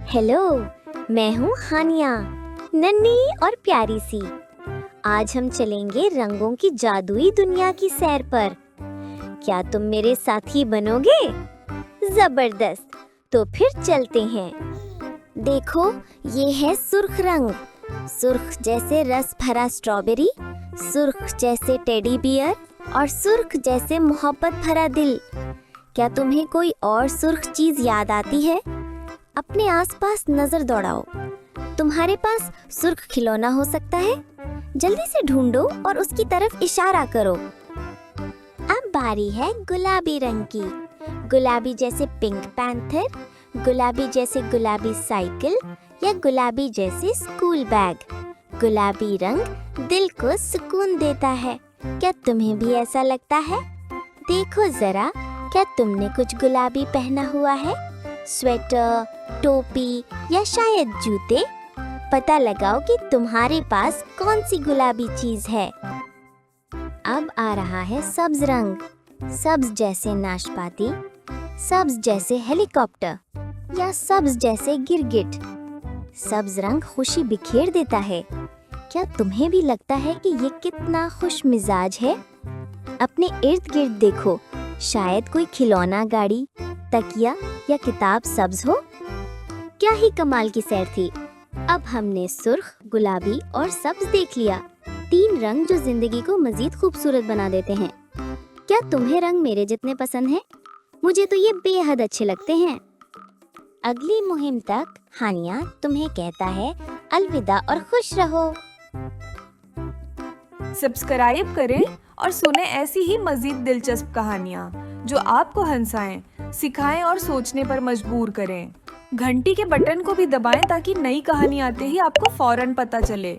Hello, मैं हूँ हानिया, नन्ही और प्यारी सी। आज हम चलेंगे रंगों की जादुई दुनिया की सैर पर। क्या तुम मेरे साथी बनोगे? जबरदस्त, तो फिर चलते हैं। देखो, ये है सुर्ख रंग। सुर्ख जैसे रस भरा स्ट्रॉबेरी, सुर्ख जैसे टेडी बियर और सुर्ख जैसे मोहब्बत भरा दिल। क्या तुम्हें कोई और सुर्ख चीज याद आती है? अपने आसपास नजर दौड़ाओ। तुम्हारे पास सुर्ख खिलौना हो सकता है। जल्दी से ढूंढो और उसकी तरफ इशारा करो। अब बारी है गुलाबी रंग की। गुलाबी जैसे पिंक पैंथर, गुलाबी जैसे गुलाबी साइकिल या गुलाबी जैसे स्कूल बैग। गुलाबी रंग दिल को सुकून देता है। क्या तुम्हें भी ऐसा लगता है? देखो जरा, क्या तुमने कुछ गुलाबी पहना हुआ है? स्वेटर, टोपी या शायद जूते? पता लगाओ कि तुम्हारे पास कौन सी गुलाबी चीज है। अब आ रहा है सब्ज रंग। सब्ज जैसे नाशपाती, सब्ज जैसे हेलीकॉप्टर या सब्ज जैसे गिरगिट। सब्ज रंग खुशी बिखेर देता है। क्या तुम्हें भी लगता है कि ये कितना खुश मिजाज है? अपने इर्द गिर्द देखो, शायद कोई खिलौना गाड़ी, तकिया या किताब सब्ज हो। क्या ही कमाल की सैर थी। अब हमने सुर्ख, गुलाबी और सब्ज देख लिया। 3 रंग जो जिंदगी को मजीद खूबसूरत बना देते हैं। क्या तुम्हें रंग मेरे जितने पसंद हैं? मुझे तो ये बेहद अच्छे लगते हैं। अगली मुहिम तक हानिया तुम्हें कहता है अलविदा और खुश रहो। सब्सक्राइब करें और सुने ऐसी ही मजीद दिलचस्प कहानियाँ जो आपको हंसाएं, सिखाएं और सोचने पर मजबूर करें। घंटी के बटन को भी दबाएं ताकि नई कहानी आते ही आपको फौरन पता चले।